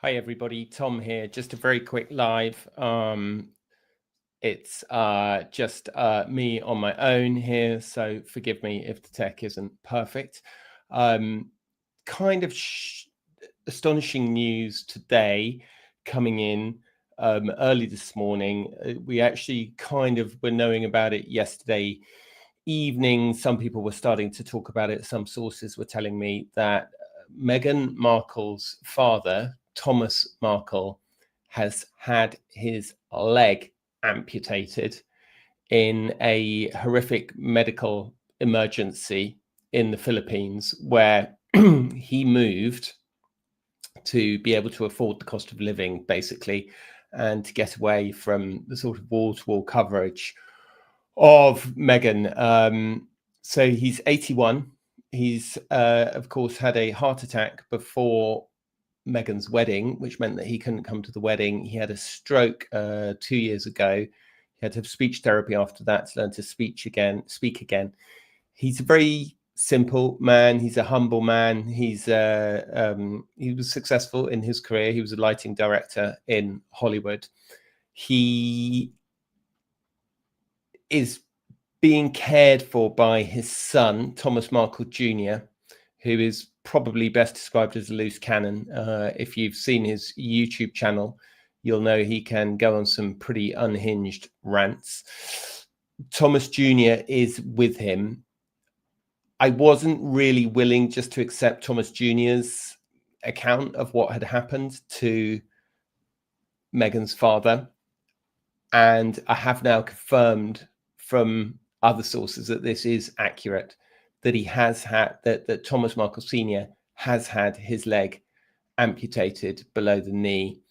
Hi everybody, Tom here. Just a very quick live. It's just me on my own here, so forgive me if the tech isn't perfect. Kind of astonishing news today coming in early this morning. We actually kind of were knowing about it yesterday evening. Some people were starting to talk about it. Some sources were telling me that Meghan Markle's father, Thomas Markle, has had his leg amputated in a horrific medical emergency in the Philippines, where he moved to be able to afford the cost of living, basically, and to get away from the sort of wall-to-wall coverage of Meghan. So he's 81. He's, of course, had a heart attack before Meghan's wedding, which meant that he couldn't come to the wedding. He had a stroke 2 years ago. He had to have speech therapy after that to learn to speak again. He's a very simple man. He's a humble man. He was successful in his career. He was a lighting director in Hollywood. He is being cared for by his son, Thomas Markle Jr., who is probably best described as a loose cannon. If you've seen his YouTube channel, you'll know he can go on some pretty unhinged rants. Thomas Jr. is with him. I wasn't really willing just to accept Thomas Jr.'s account of what had happened to Meghan's father. And I have now confirmed from other sources that this is accurate, that he has had, that Thomas Markle Sr. has had his leg amputated below the knee.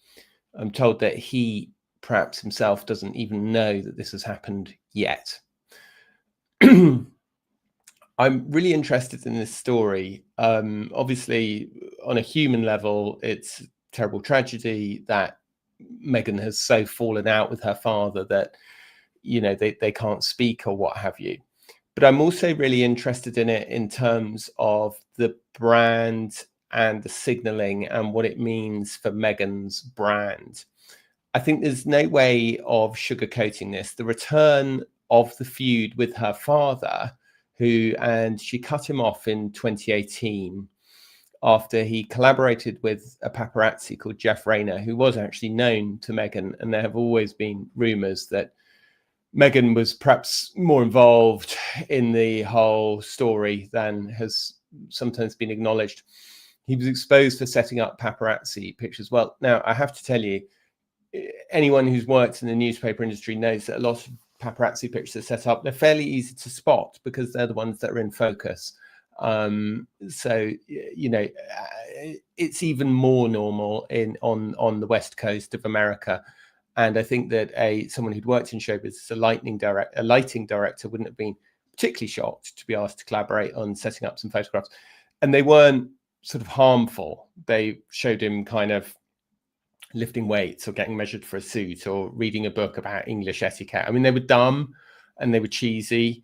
I'm told that he perhaps himself doesn't even know that this has happened yet. I'm really interested in this story. Obviously, on a human level, it's a terrible tragedy that Meghan has so fallen out with her father that, you know, they can't speak or what have you. But I'm also really interested in it in terms of the brand and the signaling and what it means for Meghan's brand. I think there's no way of sugarcoating this. The return of the feud with her father, and she cut him off in 2018 after he collaborated with a paparazzi called Jeff Rayner, who was actually known to Meghan. And there have always been rumors that Meghan was perhaps more involved in the whole story than has sometimes been acknowledged. He was exposed for setting up paparazzi pictures. Well, now I have to tell you, anyone who's worked in the newspaper industry knows that a lot of paparazzi pictures are set up. They're fairly easy to spot because they're the ones that are in focus. So, you know, it's even more normal on the West Coast of America. And I think that someone who'd worked in showbiz as a lighting director wouldn't have been particularly shocked to be asked to collaborate on setting up some photographs. And they weren't sort of harmful. They showed him kind of lifting weights or getting measured for a suit or reading a book about English etiquette. I mean, they were dumb and they were cheesy.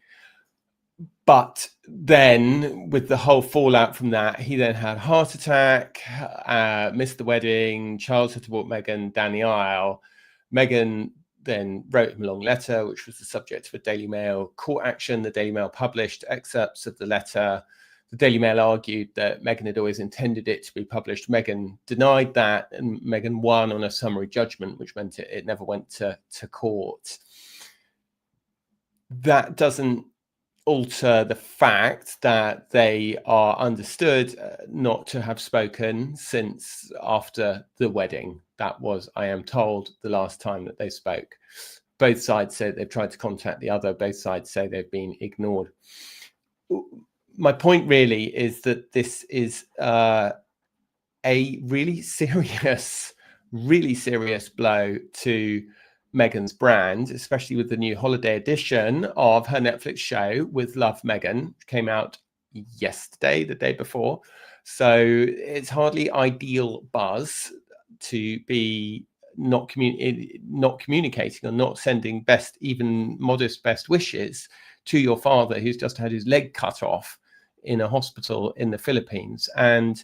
But then with the whole fallout from that, he then had a heart attack, missed the wedding. Charles had to walk Meghan down the aisle. Meghan then wrote him a long letter, which was the subject of a Daily Mail court action. The Daily Mail published excerpts of the letter. The Daily Mail argued that Meghan had always intended it to be published. Meghan denied that, and Meghan won on a summary judgment, which meant it never went to court. That doesn't alter the fact that they are understood not to have spoken since after the wedding. That was, I am told, the last time that they spoke. Both sides say they've tried to contact the other. Both sides say they've been ignored. My point really is that this is a really serious blow to Meghan's brand, especially with the new holiday edition of her Netflix show with Love Meghan, which came out yesterday, the day before. So it's hardly ideal buzz to be not communicating or not sending even modest best wishes to your father who's just had his leg cut off in a hospital in the Philippines. And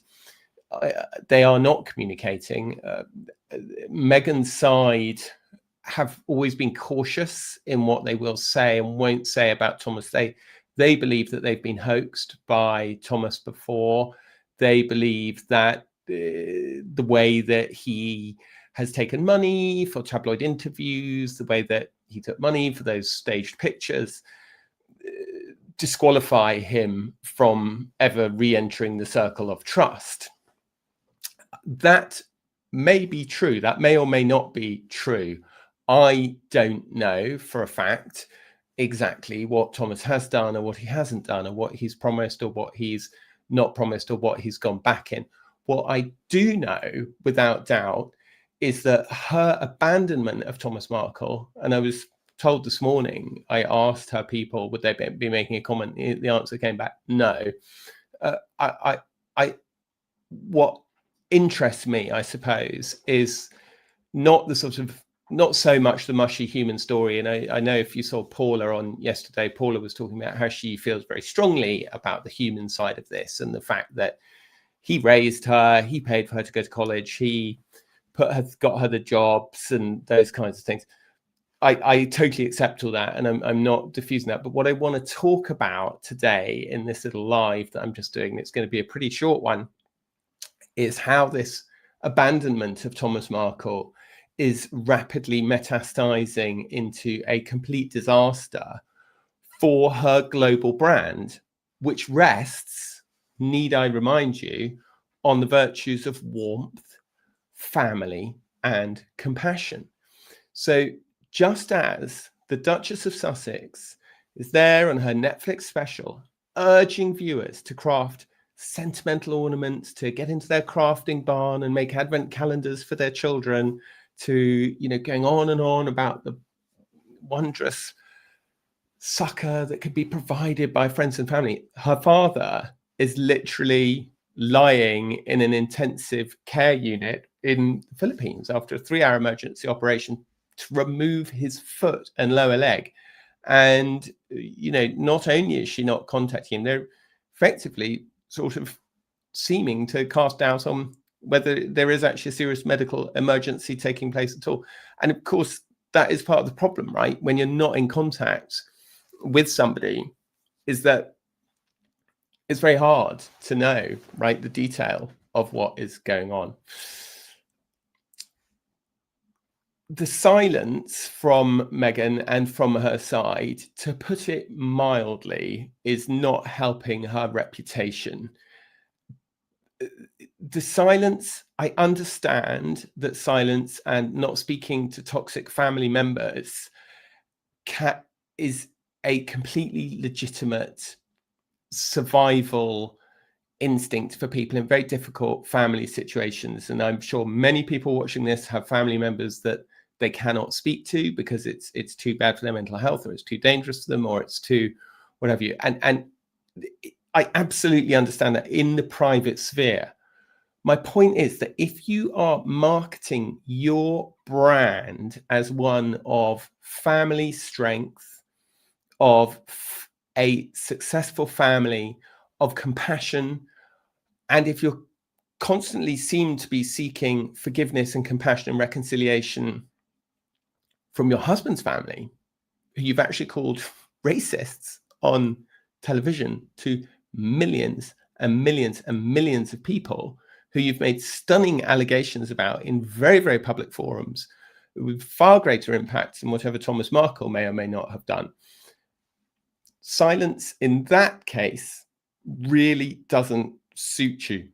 they are not communicating. Meghan's side have always been cautious in what they will say and won't say about Thomas. They believe that they've been hoaxed by Thomas before. They believe that the way that he has taken money for tabloid interviews, the way that he took money for those staged pictures, disqualify him from ever re-entering the circle of trust. That may be true. That may or may not be true. I don't know for a fact exactly what Thomas has done or what he hasn't done, or what he's promised or what he's not promised, or what he's gone back in. What I do know without doubt is that her abandonment of Thomas Markle, and I was told this morning, I asked her people, would they be making a comment? The answer came back, no. What interests me, I suppose, is not so much the mushy human story. And I know if you saw Paula on yesterday, Paula was talking about how she feels very strongly about the human side of this, and the fact that he raised her, he paid for her to go to college, he got her the jobs and those kinds of things. I totally accept all that, and I'm not diffusing that. But what I want to talk about today in this little live that I'm just doing, it's going to be a pretty short one, is how this abandonment of Thomas Markle is rapidly metastasizing into a complete disaster for her global brand, which rests, need I remind you, on the virtues of warmth, family, and compassion. So just as the Duchess of Sussex is there on her Netflix special, urging viewers to craft sentimental ornaments, to get into their crafting barn and make advent calendars for their children, to, going on and on about the wondrous succor that could be provided by friends and family, her father is literally lying in an intensive care unit in the Philippines after a 3-hour emergency operation to remove his foot and lower leg. And, not only is she not contacting him, they're effectively sort of seeming to cast doubt on whether there is actually a serious medical emergency taking place at all. And of course, that is part of the problem, right? When you're not in contact with somebody, is that it's very hard to know, right, the detail of what is going on. The silence from Meghan and from her side, to put it mildly, is not helping her reputation. The silence, I understand that silence and not speaking to toxic family members is a completely legitimate survival instinct for people in very difficult family situations. And I'm sure many people watching this have family members that they cannot speak to because it's too bad for their mental health, or it's too dangerous to them, or it's too whatever you. And I absolutely understand that in the private sphere. My point is that if you are marketing your brand as one of family strength, of a successful family, of compassion, and if you're constantly seem to be seeking forgiveness and compassion and reconciliation from your husband's family, who you've actually called racists on television to millions and millions and millions of people, who you've made stunning allegations about in very, very public forums with far greater impact than whatever Thomas Markle may or may not have done. Silence in that case really doesn't suit you.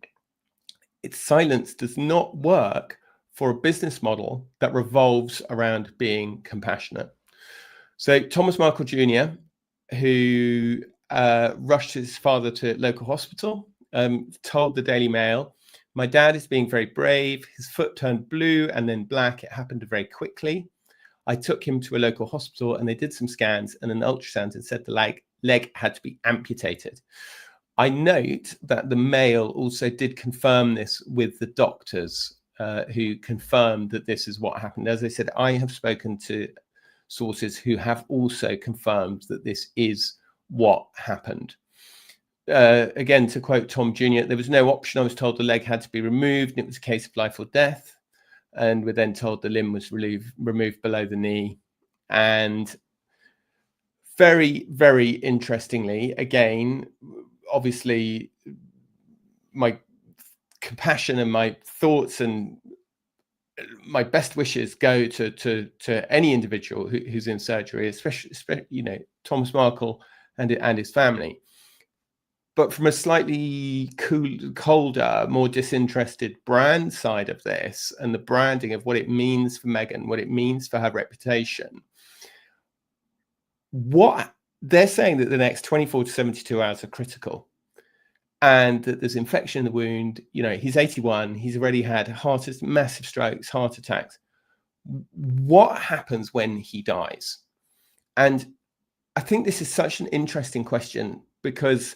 Silence does not work for a business model that revolves around being compassionate. So Thomas Markle Jr., who rushed his father to local hospital, told the Daily Mail, "My dad is being very brave. His foot turned blue and then black. It happened very quickly. I took him to a local hospital and they did some scans and an ultrasound and said the leg had to be amputated." I note that the Mail also did confirm this with the doctors who confirmed that this is what happened. As I said, I have spoken to sources who have also confirmed that this is what happened. Again, to quote Tom Jr., there was no option. I was told the leg had to be removed, and it was a case of life or death. And we're then told the limb was removed below the knee. And very, very interestingly, again, obviously, my compassion and my thoughts and my best wishes go to any individual who's in surgery, especially Thomas Markle and his family. But from a slightly colder, more disinterested brand side of this, and the branding of what it means for Meghan, what it means for her reputation, what they're saying that the next 24 to 72 hours are critical, and that there's infection in the wound. He's 81. He's already had massive strokes, heart attacks. What happens when he dies? And I think this is such an interesting question, because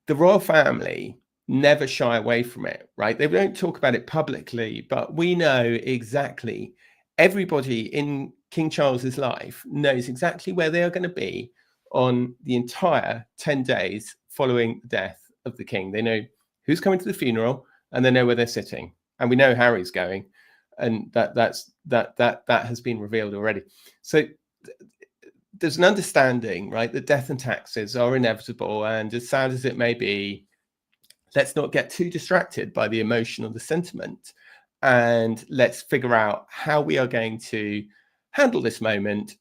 the royal family never shy away from it, right? They don't talk about it publicly, but we know exactly, everybody in King Charles's life knows exactly where they are going to be on the entire 10 days following the death of the king. They know who's coming to the funeral, and they know where they're sitting. And we know Harry's going, and that has been revealed already. So there's an understanding, right, that death and taxes are inevitable, and as sad as it may be, let's not get too distracted by the emotion or the sentiment, and let's figure out how we are going to handle this moment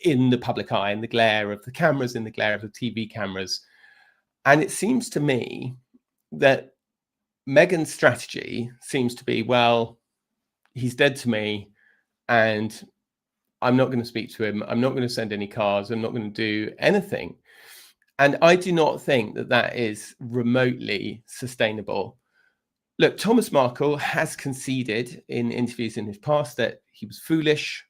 in the public eye, in the glare of the cameras, in the glare of the TV cameras. And it seems to me that Meghan's strategy seems to be, well, he's dead to me, and I'm not going to speak to him. I'm not going to send any cards. I'm not going to do anything. And I do not think that that is remotely sustainable. Look, Thomas Markle has conceded in interviews in his past that he was foolish,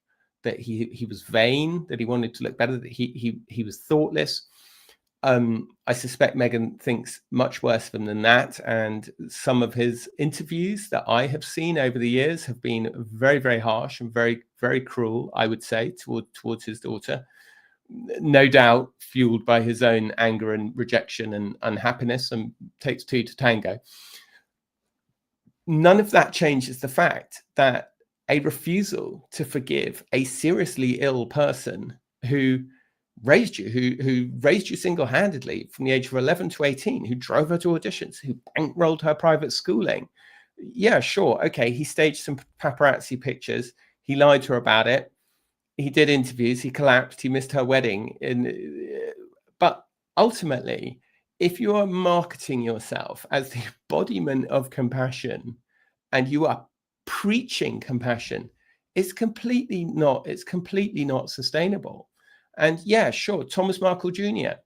that he was vain, that he wanted to look better, that he was thoughtless. I suspect Meghan thinks much worse of him than that. And some of his interviews that I have seen over the years have been very, very harsh and very, very cruel, I would say, towards his daughter. No doubt fueled by his own anger and rejection and unhappiness, and takes two to tango. None of that changes the fact that a refusal to forgive a seriously ill person who raised you, who raised you single-handedly from the age of 11 to 18, who drove her to auditions, who bankrolled her private schooling. Yeah, sure. Okay, he staged some paparazzi pictures. He lied to her about it. He did interviews. He collapsed. He missed her wedding. But ultimately, if you are marketing yourself as the embodiment of compassion, and you are preaching compassion, it's completely not sustainable. And yeah, sure, Thomas Markle Jr.,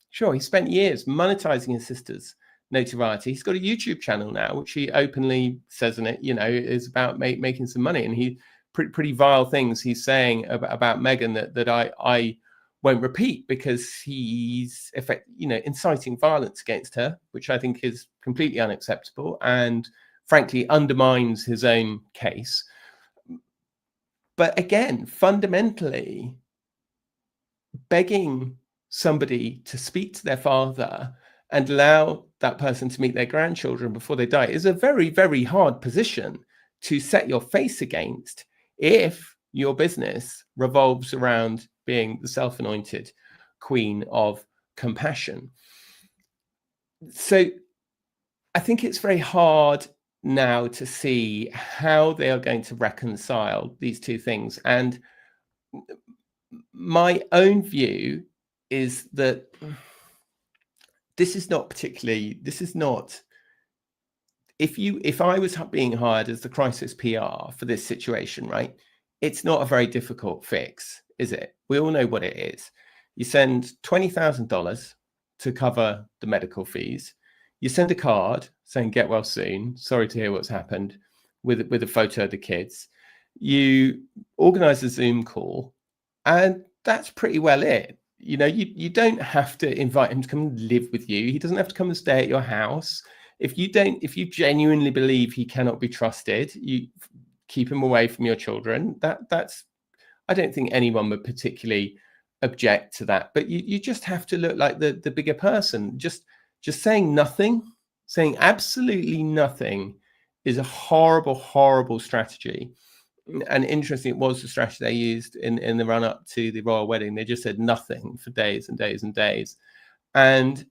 sure, he spent years monetizing his sister's notoriety. He's got a YouTube channel now, which he openly says in it, is about making some money. And he pretty vile things he's saying about Meghan that I won't repeat, because he's inciting violence against her, which I think is completely unacceptable and frankly undermines his own case. But again, fundamentally, begging somebody to speak to their father and allow that person to meet their grandchildren before they die is a very, very hard position to set your face against if your business revolves around being the self-anointed queen of compassion. So I think it's very hard now to see how they are going to reconcile these two things. And my own view is that if I was being hired as the crisis PR for this situation, right, it's not a very difficult fix, is it? We all know what it is. You send $20,000 to cover the medical fees. You send a card saying, get well soon, sorry to hear what's happened, with a photo of the kids. You organize a Zoom call, and that's pretty well it. You don't have to invite him to come and live with you. He doesn't have to come and stay at your house. If you genuinely believe he cannot be trusted, you keep him away from your children. That's I don't think anyone would particularly object to that. But you just have to look like the bigger person. Just just saying nothing, saying absolutely nothing, is a horrible, horrible strategy. And interesting, it was the strategy they used in the run up to the royal wedding. They just said nothing for days and days and days. And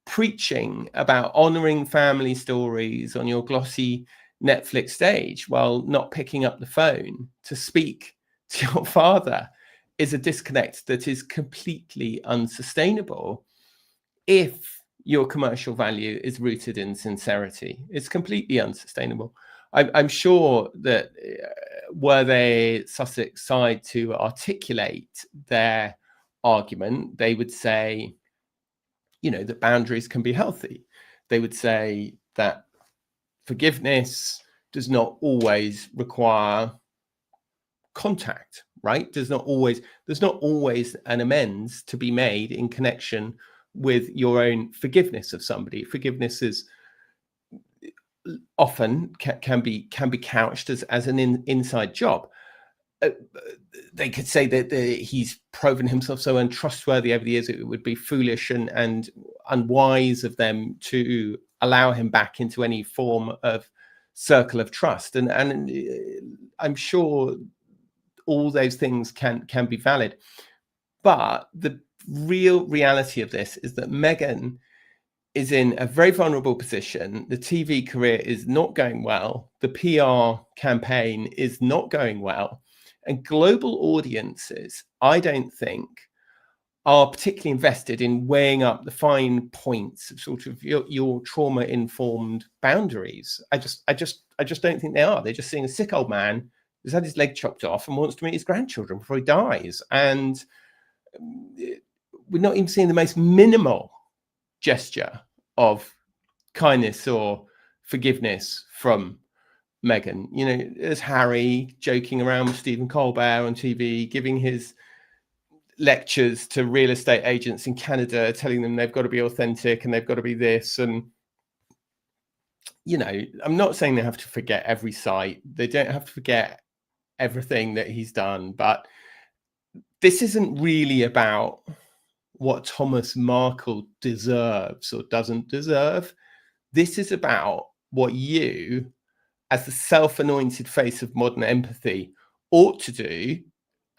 preaching about honoring family stories on your glossy Netflix stage while not picking up the phone to speak to your father is a disconnect that is completely unsustainable if your commercial value is rooted in sincerity. It's completely unsustainable. I'm sure that were they Sussex side to articulate their argument, they would say, that boundaries can be healthy. They would say that forgiveness does not always require contact, right? There's not always an amends to be made in connection with your own forgiveness of somebody. Forgiveness is often can be couched as an inside job. They could say that he's proven himself so untrustworthy over the years, it would be foolish and unwise of them to allow him back into any form of circle of trust. And I'm sure all those things can be valid. But the real reality of this is that Meghan is in a very vulnerable position. The TV career is not going well. The PR campaign is not going well. And global audiences, I don't think, are particularly invested in weighing up the fine points of sort of your trauma-informed boundaries. I just don't think they are. They're just seeing a sick old man who's had his leg chopped off and wants to meet his grandchildren before he dies. And we're not even seeing the most minimal gesture of kindness or forgiveness from Meghan. There's Harry joking around with Stephen Colbert on TV, giving his lectures to real estate agents in Canada, telling them they've got to be authentic and they've got to be this. And, I'm not saying they have to forget every site. They don't have to forget everything that he's done. But this isn't really about what Thomas Markle deserves or doesn't deserve. This is about what you, as the self-anointed face of modern empathy, ought to do.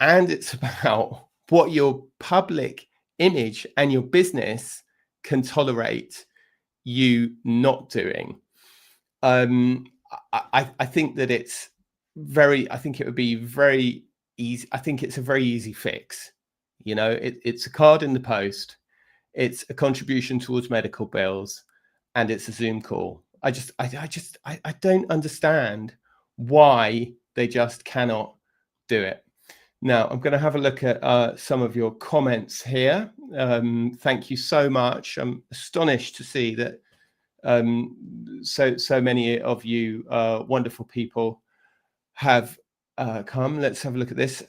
And it's about what your public image and your business can tolerate you not doing. I think that I think it would be very easy. I think it's a very easy fix. It's a card in the post, it's a contribution towards medical bills, and it's a Zoom call. I don't understand why they just cannot do it. Now, I'm going to have a look at some of your comments here. Thank you so much. I'm astonished to see that so many of you wonderful people have come. Let's have a look at this.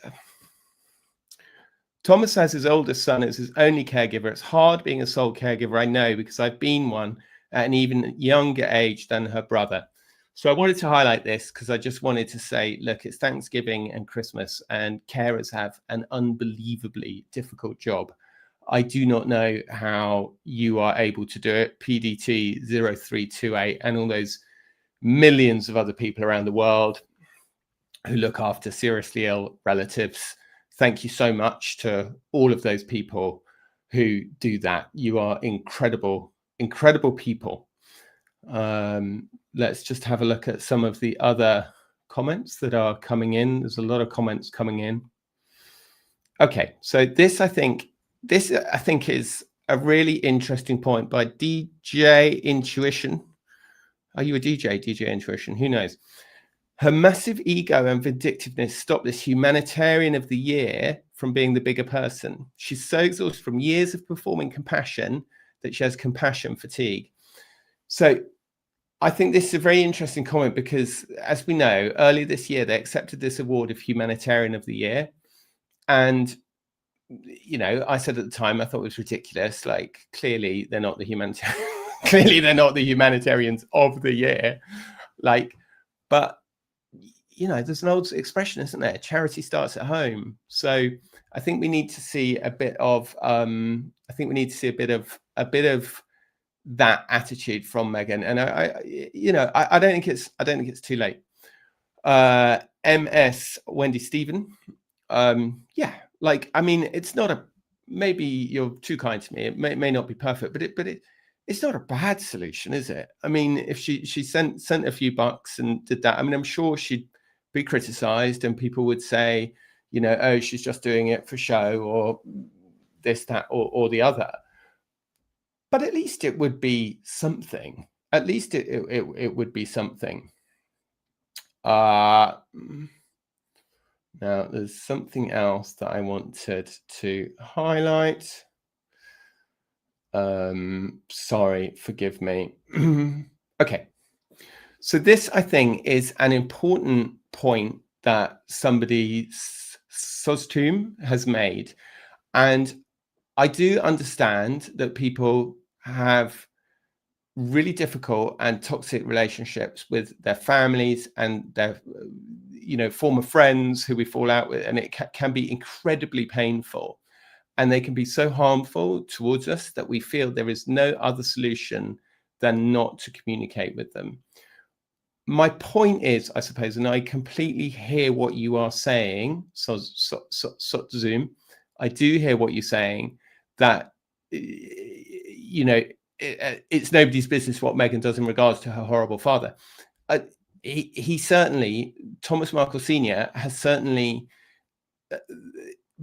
Thomas says his oldest son is his only caregiver. It's hard being a sole caregiver, I know, because I've been one at an even younger age than her brother. So I wanted to highlight this because I just wanted to say, look, it's Thanksgiving and Christmas, and carers have an unbelievably difficult job. I do not know how you are able to do it. PDT 0328 and all those millions of other people around the world who look after seriously ill relatives. Thank you so much to all of those people who do that. You are incredible, incredible people. Let's just have a look at some of the other comments that are coming in. There's a lot of comments coming in. Okay, so this I think is a really interesting point by DJ Intuition. Are you a DJ Intuition? Who knows? Her massive ego and vindictiveness stopped this humanitarian of the year from being the bigger person. She's so exhausted from years of performing compassion that she has compassion fatigue. So I think this is a very interesting comment because, as we know, earlier this year, they accepted this award of humanitarian of the year. And, I said at the time, I thought it was ridiculous. Like, clearly they're not the humanitarian. Clearly they're not the humanitarians of the year. But there's an old expression, isn't there? Charity starts at home. So I think we need to see a bit of that attitude from Meghan, and I don't think it's too late. MS Wendy Stephen, yeah, like, I mean, it's not a, maybe you're too kind to me. It may not be perfect, but it's not a bad solution, is it? I mean, if she sent a few bucks and did that, I mean, I'm sure she'd be criticized and people would say, oh, she's just doing it for show, or this, that, or the other. But at least it would be something. At least it would be something. Now, there's something else that I wanted to highlight. Sorry, forgive me. Okay. So this, I think, is an important point that somebody, Sostum, has made. And I do understand that people have really difficult and toxic relationships with their families and their former friends who we fall out with, and it can be incredibly painful, and they can be so harmful towards us that we feel there is no other solution than not to communicate with them. My point is, I suppose, and I completely hear what you are saying, Zoom. I do hear what you're saying, that it's nobody's business what Meghan does in regards to her horrible father. He certainly, Thomas Markle Sr. has certainly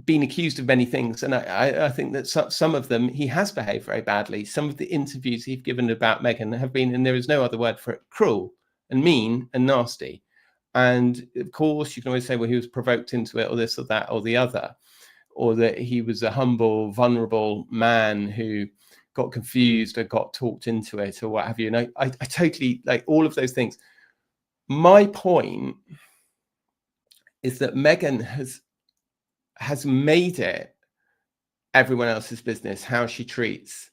been accused of many things, and I think that some of them he has behaved very badly. Some of the interviews he's given about Meghan have been, and there is no other word for it, cruel and mean and nasty. And of course, you can always say, well, he was provoked into it, or this or that or the other, or that he was a humble, vulnerable man who got confused or got talked into it, or what have you. And I totally, like, all of those things. My point is that Meghan has made it everyone else's business how she treats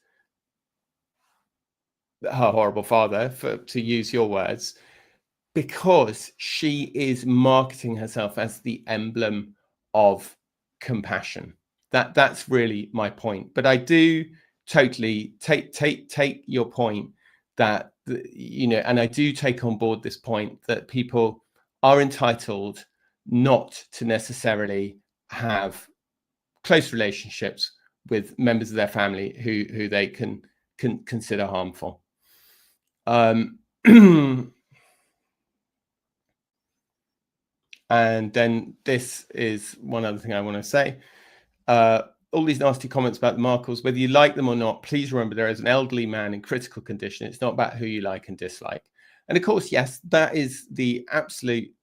her horrible father, to use your words, because she is marketing herself as the emblem of compassion. That's really my point. But I do totally take your point that, and I do take on board this point that people are entitled not to necessarily have close relationships with members of their family who they can consider harmful. And then this is one other thing I want to say. All these nasty comments about the Markles, whether you like them or not, please remember there is an elderly man in critical condition. It's not about who you like and dislike. And of course, yes, that is the absolute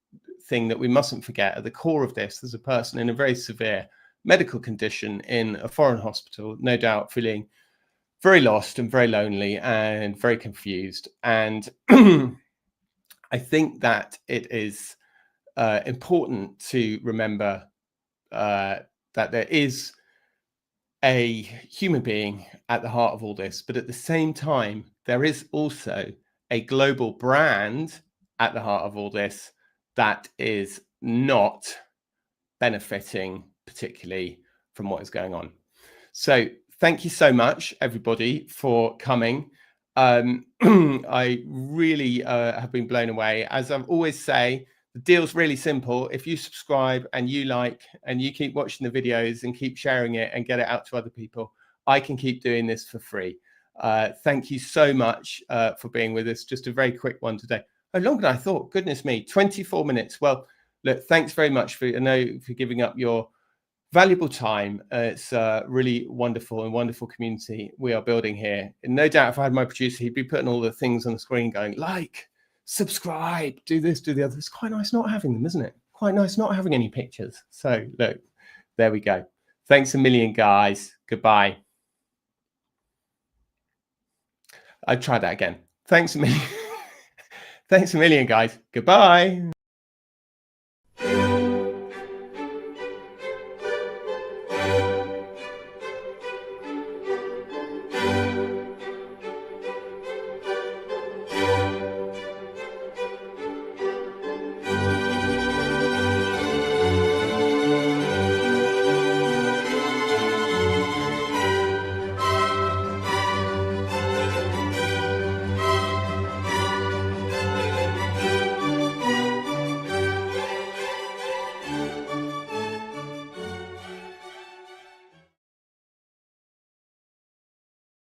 thing that we mustn't forget. At the core of this, there's a person in a very severe medical condition in a foreign hospital, no doubt feeling very lost and very lonely and very confused. And I think that it is important to remember that there is a human being at the heart of all this, but at the same time, there is also a global brand at the heart of all this that is not benefiting particularly from what is going on. So thank you so much, everybody, for coming. I really have been blown away. As I always say, the deal's really simple. If you subscribe and you like and you keep watching the videos and keep sharing it and get it out to other people, I can keep doing this for free. Thank you so much for being with us. Just a very quick one today. Oh, longer than I thought. Goodness me, 24 minutes. Well, look, thanks very much for giving up your valuable time. It's a really wonderful community we are building here. And no doubt if I had my producer, he'd be putting all the things on the screen going, like, subscribe, do this, do the other. It's quite nice not having them, isn't it? Quite nice not having any pictures. So look, there we go. Thanks a million, guys. Goodbye. I'd try that again. Thanks a million. Thanks a million, guys. Goodbye.